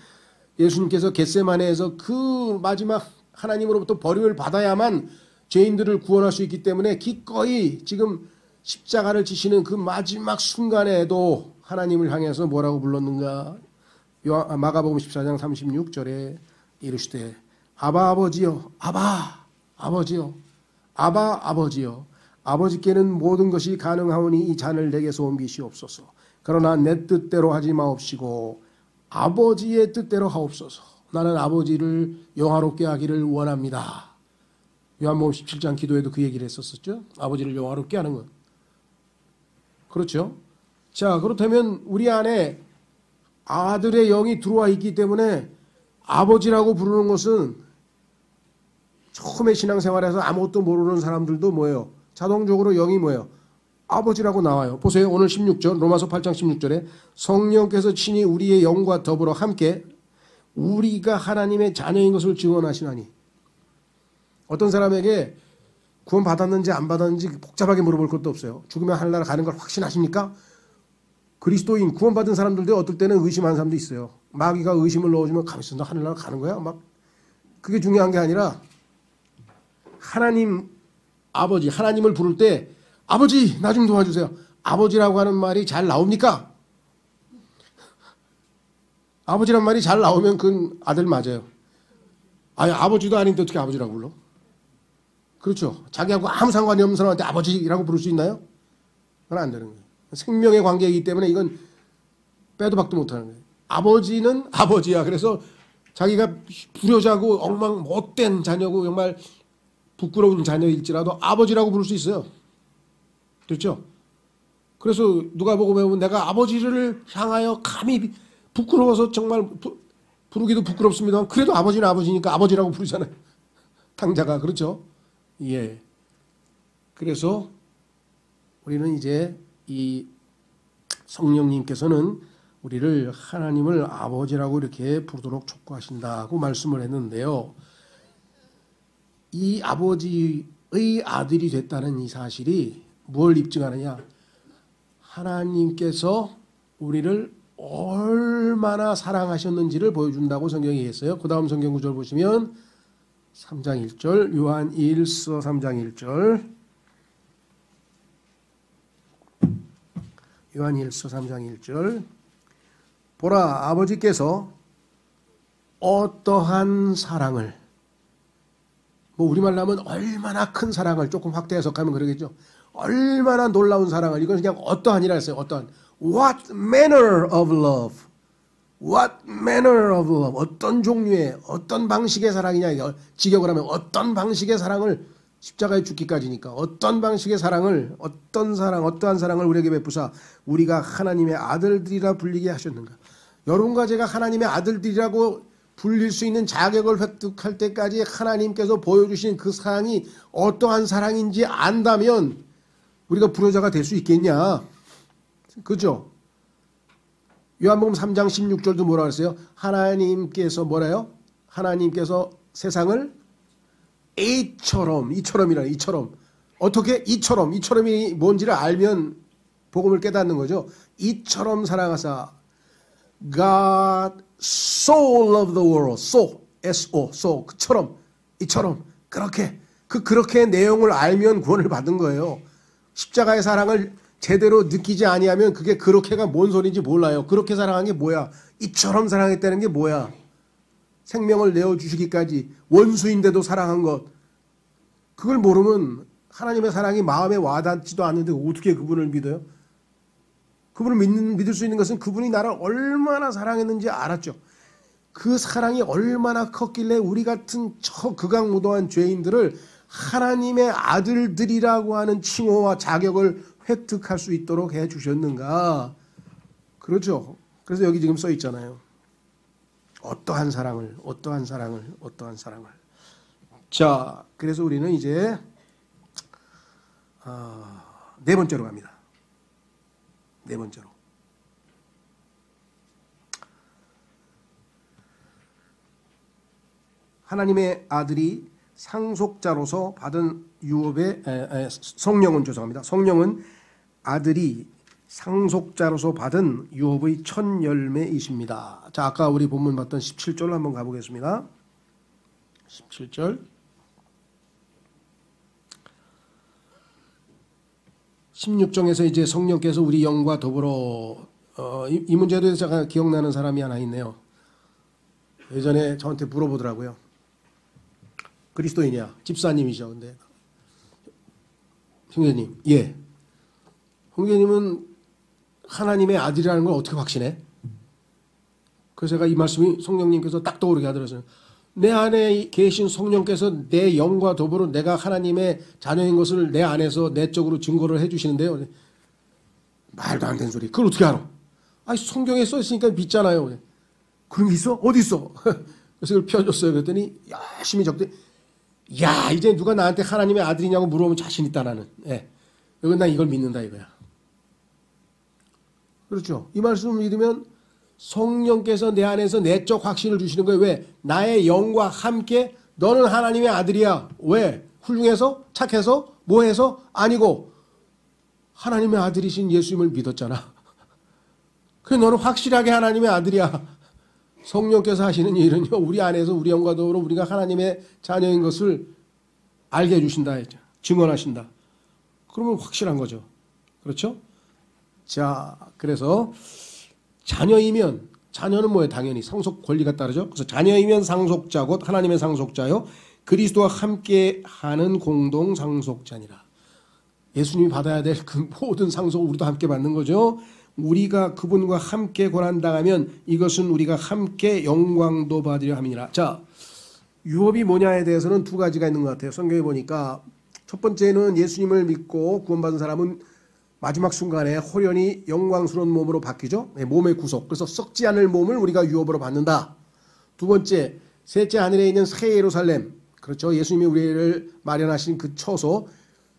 Speaker 1: 예수님께서 겟세마네에서 그 마지막 하나님으로부터 버림을 받아야만 죄인들을 구원할 수 있기 때문에 기꺼이 지금 십자가를 지시는 그 마지막 순간에도 하나님을 향해서 뭐라고 불렀는가. 마가복음 14장 36절에 이르시되 아버지여 아버지여 아버지께는 모든 것이 가능하오니 이 잔을 내게서 옮기시옵소서. 그러나 내 뜻대로 하지 마옵시고 아버지의 뜻대로 하옵소서. 나는 아버지를 영화롭게 하기를 원합니다. 요한복음 17장 기도에도 그 얘기를 했었죠. 아버지를 영화롭게 하는 것. 그렇죠. 자, 그렇다면 우리 안에 아들의 영이 들어와 있기 때문에 아버지라고 부르는 것은 처음에 신앙생활에서 아무것도 모르는 사람들도 뭐예요? 자동적으로 영이 뭐예요? 아버지라고 나와요. 보세요. 오늘 16절 로마서 8장 16절에 성령께서 친히 우리의 영과 더불어 함께 우리가 하나님의 자녀인 것을 증언하시나니. 어떤 사람에게 구원 받았는지 안 받았는지 복잡하게 물어볼 것도 없어요. 죽으면 하늘나라 가는 걸 확신하십니까? 그리스도인 구원받은 사람들도 어떨 때는 의심하는 사람도 있어요. 마귀가 의심을 넣어주면 가만있어 너 하늘나라 가는 거야? 막 그게 중요한 게 아니라 하나님 아버지 하나님을 부를 때 아버지 나 좀 도와주세요. 아버지라고 하는 말이 잘 나옵니까? 아버지란 말이 잘 나오면 그건 아들 맞아요. 아니 아버지도 아닌데 어떻게 아버지라고 불러? 그렇죠. 자기하고 아무 상관이 없는 사람한테 아버지라고 부를 수 있나요? 그건 안 되는 거예요. 생명의 관계이기 때문에 이건 빼도 박도 못하는 거예요. 아버지는 아버지야. 그래서 자기가 불효자고 엉망 못된 자녀고 정말 부끄러운 자녀일지라도 아버지라고 부를 수 있어요. 그렇죠? 그래서 누가 보고 배우면 내가 아버지를 향하여 감히 부끄러워서 정말 부르기도 부끄럽습니다만 그래도 아버지는 아버지니까 아버지라고 부르잖아요. 당자가. 그렇죠? 예. 그래서 우리는 이제 이 성령님께서는 우리를 하나님을 아버지라고 이렇게 부르도록 촉구하신다고 말씀을 했는데요. 이 아버지의 아들이 됐다는 이 사실이 뭘 입증하느냐? 하나님께서 우리를 얼마나 사랑하셨는지를 보여준다고 성경이 했어요. 그 다음 성경 구절 보시면 3장 1절 요한 1서 3장 1절 요한 1서 3장 1절 보라 아버지께서 어떠한 사랑을 뭐 우리말로 하면 얼마나 큰 사랑을 조금 확대 해석하면 그러겠죠. 얼마나 놀라운 사랑을 이건 그냥 어떠한이라 했어요. 어떠한 What manner of love What manner of love 어떤 종류의 어떤 방식의 사랑이냐 직역을 하면 어떤 방식의 사랑을 십자가에 죽기까지니까 어떤 방식의 사랑을 어떠한 사랑을 우리에게 베푸사 우리가 하나님의 아들들이라 불리게 하셨는가. 여러분과 제가 하나님의 아들들이라고 불릴 수 있는 자격을 획득할 때까지 하나님께서 보여주신 그 사랑이 어떠한 사랑인지 안다면 우리가 불효자가 될 수 있겠냐. 그죠? 요한복음 3장 16절도 뭐라 그랬어요? 하나님께서 뭐래요? 하나님께서 세상을 이처럼 어떻게 이처럼이 뭔지를 알면 복음을 깨닫는 거죠. 이처럼 사랑하사 God so loved the world so 그처럼 이처럼 그렇게 내용을 알면 구원을 받은 거예요. 십자가의 사랑을 제대로 느끼지 아니하면 그게 그렇게가 뭔 소리인지 몰라요. 그렇게 사랑한 게 뭐야? 이처럼 사랑했다는 게 뭐야? 생명을 내어주시기까지 원수인데도 사랑한 것. 그걸 모르면 하나님의 사랑이 마음에 와닿지도 않는데 어떻게 그분을 믿어요? 그분을 믿을 수 있는 것은 그분이 나를 얼마나 사랑했는지 알았죠. 그 사랑이 얼마나 컸길래 우리 같은 극악무도한 죄인들을 하나님의 아들들이라고 하는 칭호와 자격을 획득할 수 있도록 해주셨는가. 그렇죠. 그래서 여기 지금 써 있잖아요. 어떠한 사랑을. 자, 그래서 우리는 이제 네 번째로 갑니다. 네 번째로. 하나님의 아들이 상속자로서 받은 유업의 성령은 죄송합니다. 성령은 아들이 상속자로서 받은 유업의 첫 열매이십니다. 자, 아까 우리 본문 봤던 17절로 한번 가보겠습니다. 17절. 16장에서 이제 성령께서 우리 영과 더불어 이 문제에 대해서 제가 기억나는 사람이 하나 있네요. 예전에 저한테 물어보더라고요. 그리스도인이야. 집사님이죠. 근데 형제님, 예. 형제님은 하나님의 아들이라는 걸 어떻게 확신해? 그래서 제가 이 말씀이 성령님께서 딱 떠오르게 하더라고요. 내 안에 계신 성령께서 내 영과 더불어 내가 하나님의 자녀인 것을 내 안에서 내적으로 증거를 해주시는데요. 말도 안 되는 소리. 그걸 어떻게 알아? 아니 성경에 써 있으니까 믿잖아요. 그런 게 있어? 어디 있어? 그래서 이걸 펴줬어요. 그랬더니 열심히 적더니 야 이제 누가 나한테 하나님의 아들이냐고 물어보면 자신 있다 나는. 예. 이건 나 이걸 믿는다 이거야. 그렇죠. 이 말씀을 믿으면 성령께서 내 안에서 내적 확신을 주시는 거예요. 왜? 나의 영과 함께 너는 하나님의 아들이야. 왜? 훌륭해서? 착해서? 뭐해서? 아니고 하나님의 아들이신 예수님을 믿었잖아. 그래서 너는 확실하게 하나님의 아들이야. 성령께서 하시는 일은요. 우리 안에서 우리 영과 더불어 우리가 하나님의 자녀인 것을 알게 해주신다 했죠. 증언하신다. 그러면 확실한 거죠. 그렇죠? 자, 그래서 자녀이면 자녀는 뭐예요? 당연히 상속 권리가 따르죠. 그래서 자녀이면 상속자 곧 하나님의 상속자요. 그리스도와 함께하는 공동 상속자니라. 예수님이 받아야 될 그 모든 상속을 우리도 함께 받는 거죠. 우리가 그분과 함께 고난당하면 이것은 우리가 함께 영광도 받으려 함이니라. 자, 유업이 뭐냐에 대해서는 두 가지가 있는 것 같아요. 성경에 보니까 첫 번째는 예수님을 믿고 구원받은 사람은 마지막 순간에 호련히 영광스러운 몸으로 바뀌죠. 몸의 구속. 그래서 썩지 않을 몸을 우리가 유업으로 받는다. 두 번째, 셋째 하늘에 있는 새 예루살렘. 그렇죠. 예수님이 우리를 마련하신 그 처소,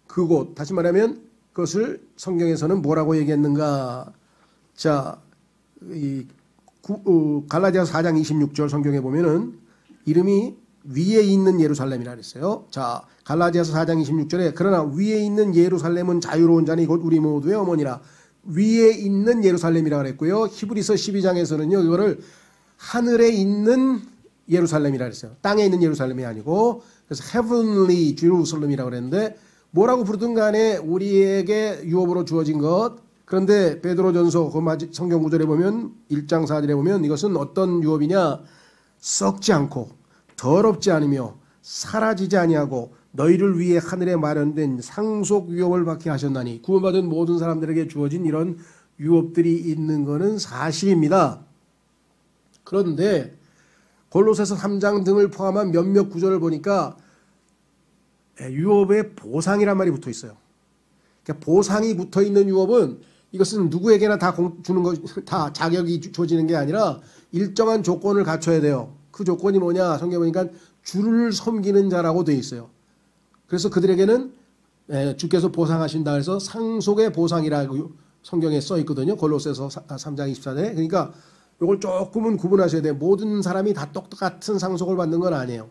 Speaker 1: 그곳. 다시 말하면 그것을 성경에서는 뭐라고 얘기했는가. 자, 갈라디아서 4장 26절 성경에 보면은 이름이 위에 있는 예루살렘이라 그랬어요. 자, 갈라디아서 4장 26절에 그러나 위에 있는 예루살렘은 자유로운 자니 곧 우리 모두의 어머니라. 위에 있는 예루살렘이라 그랬고요. 히브리서 12장에서는요. 이거를 하늘에 있는 예루살렘이라 그랬어요. 땅에 있는 예루살렘이 아니고 그래서 heavenly Jerusalem이라고 그랬는데 뭐라고 부르든 간에 우리에게 유업으로 주어진 것. 그런데 베드로전서 그 성경 구절에 보면 1장 4절에 보면 이것은 어떤 유업이냐. 썩지 않고 더럽지 않으며 사라지지 아니하고 너희를 위해 하늘에 마련된 상속 유업을 받게 하셨나니. 구원받은 모든 사람들에게 주어진 이런 유업들이 있는 것은 사실입니다. 그런데 골로새서 3장 등을 포함한 몇몇 구절을 보니까 유업에 보상이란 말이 붙어 있어요. 그러니까 보상이 붙어 있는 유업은 이것은 누구에게나 다 주는 거, 다 자격이 주어지는 게 아니라 일정한 조건을 갖춰야 돼요. 그 조건이 뭐냐? 성경에 보니까 주를 섬기는 자라고 되어 있어요. 그래서 그들에게는 주께서 보상하신다 해서 상속의 보상이라고 성경에 써 있거든요. 골로새서 3장 24절에. 그러니까 이걸 조금은 구분하셔야 돼요. 모든 사람이 다 똑같은 상속을 받는 건 아니에요.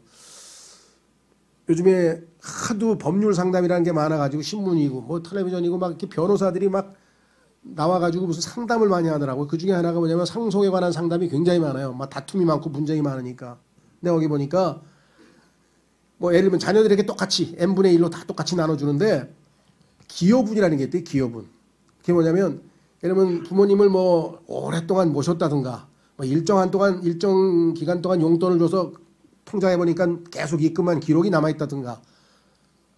Speaker 1: 요즘에 하도 법률 상담이라는 게 많아가지고 신문이고 뭐 텔레비전이고 막 이렇게 변호사들이 막 나와가지고 무슨 상담을 많이 하더라고요. 그 중에 하나가 뭐냐면 상속에 관한 상담이 굉장히 많아요. 막 다툼이 많고 분쟁이 많으니까. 근데 거기 보니까 뭐 예를 들면 자녀들에게 똑같이 n분의 1로 다 똑같이 나눠주는데 기여분이라는 게 있대요. 기여분. 그게 뭐냐면 예를 들면 부모님을 뭐 오랫동안 모셨다든가 뭐 일정 기간 동안 용돈을 줘서 통장해 보니까 계속 입금한 기록이 남아있다든가.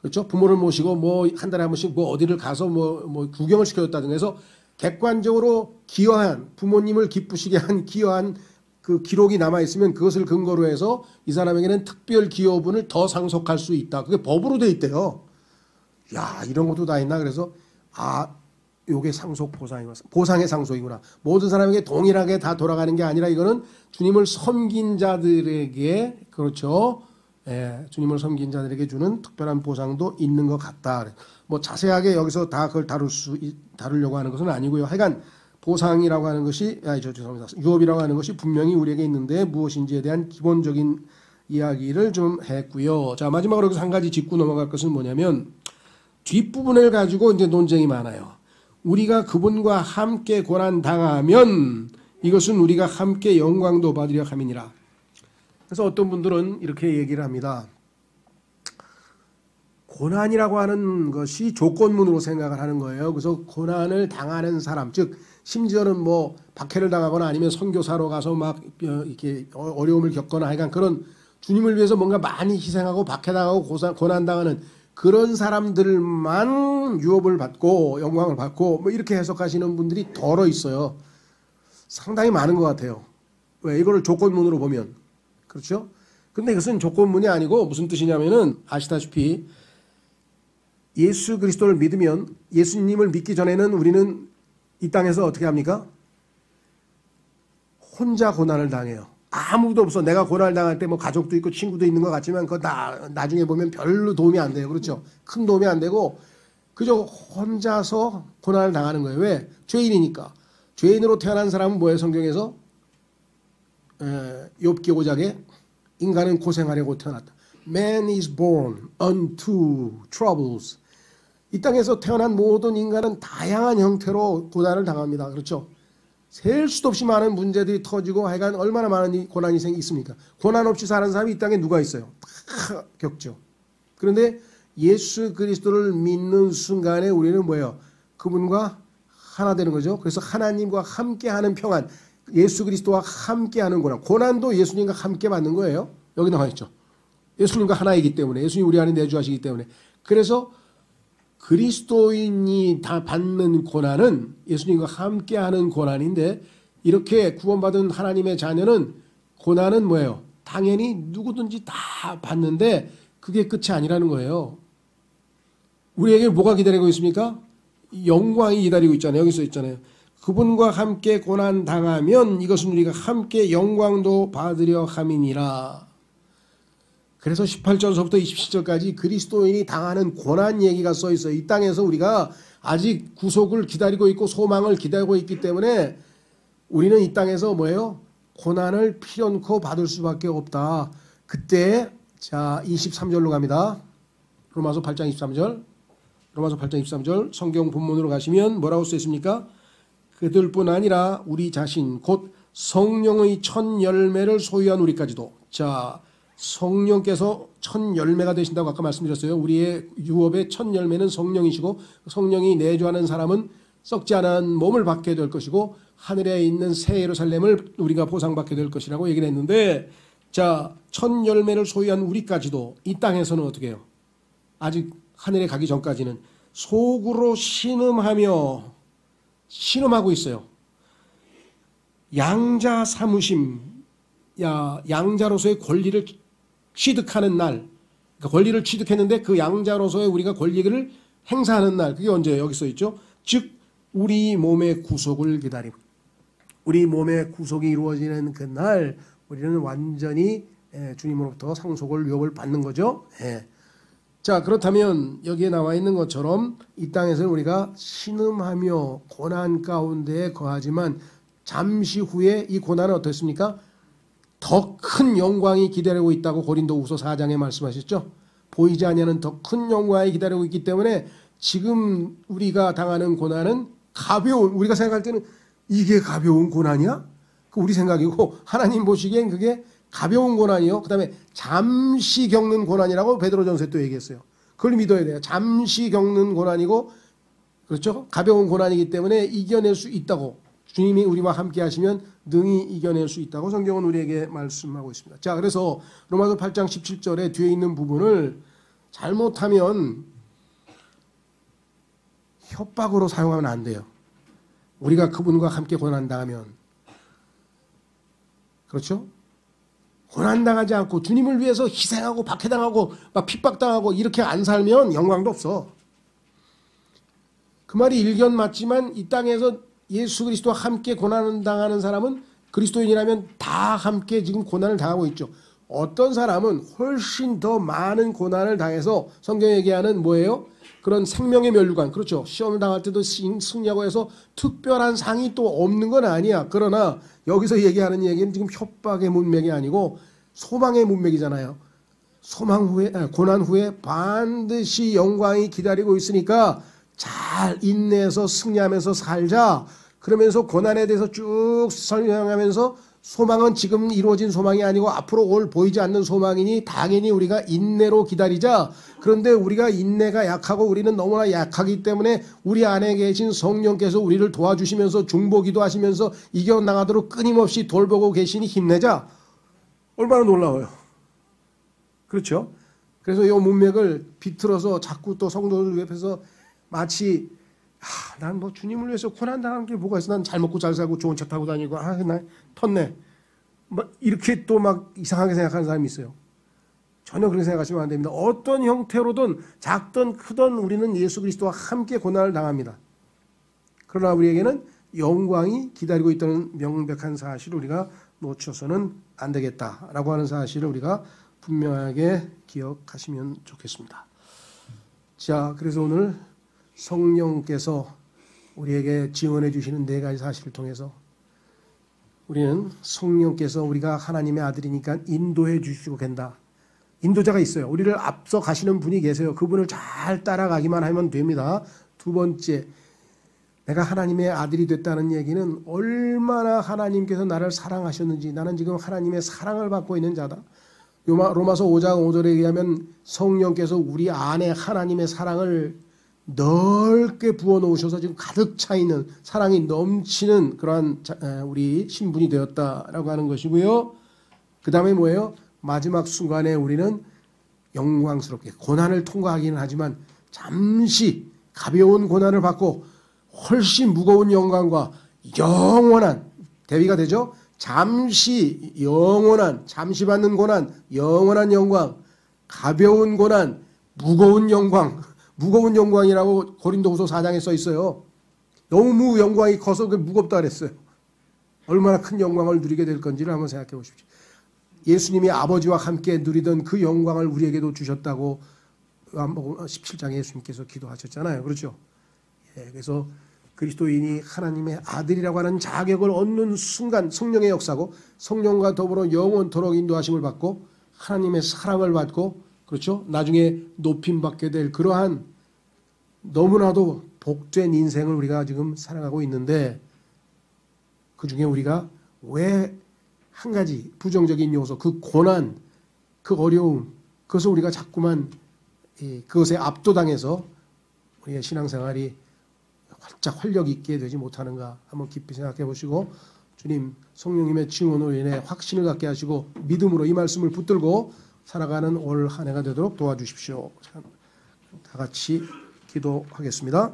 Speaker 1: 그렇죠? 부모를 모시고 뭐 한 달에 한 번씩 뭐 어디를 가서 뭐 구경을 시켜줬다든가 해서 객관적으로 기여한 부모님을 기쁘시게 한 기여한 그 기록이 남아있으면 그것을 근거로 해서 이 사람에게는 특별 기여분을 더 상속할 수 있다. 그게 법으로 돼 있대요. 야, 이런 것도 다 있나? 그래서 요게 상속 보상이구나. 보상의 상속이구나. 모든 사람에게 동일하게 다 돌아가는 게 아니라 이거는 주님을 섬긴 자들에게 그렇죠. 예, 주님을 섬긴 자들에게 주는 특별한 보상도 있는 것 같다. 뭐 자세하게 여기서 다 그걸 다루려고 하는 것은 아니고요. 하여간 보상이라고 하는 것이 죄송합니다. 유업이라고 하는 것이 분명히 우리에게 있는데 무엇인지에 대한 기본적인 이야기를 좀 했고요. 자, 마지막으로 여기서 한 가지 짚고 넘어갈 것은 뭐냐면 뒷부분을 가지고 이제 논쟁이 많아요. 우리가 그분과 함께 고난 당하면 이것은 우리가 함께 영광도 받으려 함이니라. 그래서 어떤 분들은 이렇게 얘기를 합니다. 고난이라고 하는 것이 조건문으로 생각을 하는 거예요. 그래서 고난을 당하는 사람, 즉 심지어는 뭐 박해를 당하거나 아니면 선교사로 가서 막 이렇게 어려움을 겪거나 하여간 그런 주님을 위해서 뭔가 많이 희생하고 박해당하고 고난당하는 그런 사람들만 유업을 받고 영광을 받고 뭐 이렇게 해석하시는 분들이 덜어 있어요. 상당히 많은 것 같아요. 왜? 이거를 조건문으로 보면. 그렇죠? 근데 이것은 조건문이 아니고 무슨 뜻이냐면은 아시다시피 예수 그리스도를 믿으면 예수님을 믿기 전에는 우리는 이 땅에서 어떻게 합니까? 혼자 고난을 당해요. 아무도 없어. 내가 고난을 당할 때 뭐 가족도 있고 친구도 있는 것 같지만 그거 나중에 보면 별로 도움이 안 돼요. 그렇죠? 큰 도움이 안 되고 그저 혼자서 고난을 당하는 거예요. 왜? 죄인이니까. 죄인으로 태어난 사람은 뭐예요? 성경에서 욥기 5장에 인간은 고생하려고 태어났다. Man is born unto troubles. 이 땅에서 태어난 모든 인간은 다양한 형태로 고난을 당합니다. 그렇죠? 셀 수도 없이 많은 문제들이 터지고 하여간 얼마나 많은 고난이 있습니까? 고난 없이 사는 사람이 이 땅에 누가 있어요? 다 겪죠. 그런데 예수 그리스도를 믿는 순간에 우리는 뭐예요? 그분과 하나 되는 거죠. 그래서 하나님과 함께하는 평안, 예수 그리스도와 함께하는 고난, 고난도 예수님과 함께 받는 거예요. 여기 나와 있죠. 예수님과 하나이기 때문에, 예수님 우리 안에 내주하시기 때문에. 그래서 그리스도인이 다 받는 고난은 예수님과 함께하는 고난인데, 이렇게 구원받은 하나님의 자녀는 고난은 뭐예요? 당연히 누구든지 다 받는데 그게 끝이 아니라는 거예요. 우리에게 뭐가 기다리고 있습니까? 영광이 기다리고 있잖아요. 여기 써 있잖아요. 그분과 함께 고난 당하면 이것은 우리가 함께 영광도 받으려 함이니라. 그래서 18절서부터 27절까지 그리스도인이 당하는 고난 얘기가 써 있어요. 이 땅에서 우리가 아직 구속을 기다리고 있고 소망을 기다리고 있기 때문에 우리는 이 땅에서 뭐예요? 고난을 필연코 받을 수밖에 없다. 그때 자 23절로 갑니다. 로마서 8장 23절. 로마서 8장 23절 성경 본문으로 가시면 뭐라고 써 있습니까? 그들뿐 아니라 우리 자신 곧 성령의 첫 열매를 소유한 우리까지도. 자, 성령께서 첫 열매가 되신다고 아까 말씀드렸어요. 우리의 유업의 첫 열매는 성령이시고 성령이 내주하는 사람은 썩지 않은 몸을 받게 될 것이고 하늘에 있는 새 예루살렘을 우리가 보상받게 될 것이라고 얘기를 했는데, 자, 첫 열매를 소유한 우리까지도 이 땅에서는 어떻게 해요? 아직 하늘에 가기 전까지는 속으로 신음하고 있어요. 양자 사무심, 양자로서의 권리를 취득하는 날, 그러니까 권리를 취득했는데 그 양자로서의 우리가 권리를 행사하는 날, 그게 언제예요? 여기 써 있죠. 즉 우리 몸의 구속을 기다리고, 우리 몸의 구속이 이루어지는 그날 우리는 완전히 주님으로부터 상속을 유업을 받는 거죠. 자, 그렇다면 여기에 나와 있는 것처럼 이 땅에서는 우리가 신음하며 고난 가운데에 거하지만 잠시 후에 이 고난은 어떻습니까? 더 큰 영광이 기다리고 있다고 고린도후서 4장에 말씀하셨죠. 보이지 아니하는 더 큰 영광이 기다리고 있기 때문에 지금 우리가 당하는 고난은 가벼운, 우리가 생각할 때는 이게 가벼운 고난이야? 그 우리 생각이고 하나님 보시기엔 그게 가벼운 고난이요. 그 다음에 잠시 겪는 고난이라고 베드로전서에 또 얘기했어요. 그걸 믿어야 돼요. 잠시 겪는 고난이고, 그렇죠? 가벼운 고난이기 때문에 이겨낼 수 있다고. 주님이 우리와 함께 하시면 능히 이겨낼 수 있다고 성경은 우리에게 말씀하고 있습니다. 자, 그래서 로마서 8장 17절에 뒤에 있는 부분을 잘못하면 협박으로 사용하면 안 돼요. 우리가 그분과 함께 고난당하면. 그렇죠? 고난당하지 않고 주님을 위해서 희생하고 박해당하고 막 핍박당하고 이렇게 안 살면 영광도 없어. 그 말이 일견 맞지만 이 땅에서 예수 그리스도와 함께 고난을 당하는 사람은 그리스도인이라면 다 함께 지금 고난을 당하고 있죠. 어떤 사람은 훨씬 더 많은 고난을 당해서 성경에 얘기하는 뭐예요? 그런 생명의 면류관, 그렇죠. 시험을 당할 때도 승리하고 해서 특별한 상이 또 없는 건 아니야. 그러나 여기서 얘기하는 얘기는 지금 협박의 문맥이 아니고 소망의 문맥이잖아요. 고난 후에 반드시 영광이 기다리고 있으니까 잘 인내해서 승리하면서 살자. 그러면서 고난에 대해서 쭉 설명하면서 소망은 지금 이루어진 소망이 아니고 앞으로 올 보이지 않는 소망이니 당연히 우리가 인내로 기다리자. 그런데 우리가 인내가 약하고 우리는 너무나 약하기 때문에 우리 안에 계신 성령께서 우리를 도와주시면서 중보기도 하시면서 이겨나가도록 끊임없이 돌보고 계시니 힘내자. 얼마나 놀라워요. 그렇죠? 그래서 이 문맥을 비틀어서 자꾸 또 성도들 옆에서 마치 난 뭐 주님을 위해서 고난당한 게 뭐가 있어. 난 잘 먹고 잘 살고 좋은 차 타고 다니고 난 텄네. 막 이렇게 또 막 이상하게 생각하는 사람이 있어요. 전혀 그렇게 생각하시면 안 됩니다. 어떤 형태로든 작든 크든 우리는 예수 그리스도와 함께 고난을 당합니다. 그러나 우리에게는 영광이 기다리고 있다는 명백한 사실을 우리가 놓쳐서는 안 되겠다라고 하는 사실을 우리가 분명하게 기억하시면 좋겠습니다. 자, 그래서 오늘 성령께서 우리에게 지원해 주시는 네 가지 사실을 통해서 우리는 성령께서 우리가 하나님의 아들이니까 인도해 주시고 간다. 인도자가 있어요. 우리를 앞서 가시는 분이 계세요. 그분을 잘 따라가기만 하면 됩니다. 두 번째, 내가 하나님의 아들이 됐다는 얘기는 얼마나 하나님께서 나를 사랑하셨는지, 나는 지금 하나님의 사랑을 받고 있는 자다. 로마서 5장 5절에 의하면 성령께서 우리 안에 하나님의 사랑을 넓게 부어놓으셔서 지금 가득 차 있는, 사랑이 넘치는 그러한 우리 신분이 되었다라고 하는 것이고요. 그 다음에 뭐예요? 마지막 순간에 우리는 영광스럽게 고난을 통과하기는 하지만 잠시 가벼운 고난을 받고 훨씬 무거운 영광과 영원한, 대비가 되죠? 잠시 영원한, 잠시 받는 고난, 영원한 영광, 가벼운 고난, 무거운 영광. 무거운 영광이라고 고린도후서 4장에 써 있어요. 너무 영광이 커서 무겁다 그랬어요. 얼마나 큰 영광을 누리게 될 건지를 한번 생각해 보십시오. 예수님이 아버지와 함께 누리던 그 영광을 우리에게도 주셨다고 요한복음 17장에 예수님께서 기도하셨잖아요. 그렇죠? 예, 그래서 그리스도인이 하나님의 아들이라고 하는 자격을 얻는 순간 성령의 역사고, 성령과 더불어 영원토록 인도하심을 받고 하나님의 사랑을 받고, 그렇죠? 나중에 높임받게 될 그러한 너무나도 복된 인생을 우리가 지금 살아가고 있는데, 그중에 우리가 왜 한 가지 부정적인 요소, 그 고난, 그 어려움, 그것을 우리가 자꾸만 그것에 압도당해서 우리의 신앙생활이 활짝 활력 있게 되지 못하는가 한번 깊이 생각해 보시고, 주님 성령님의 증언으로 인해 확신을 갖게 하시고 믿음으로 이 말씀을 붙들고 살아가는 올 한 해가 되도록 도와주십시오. 다 같이 기도하겠습니다.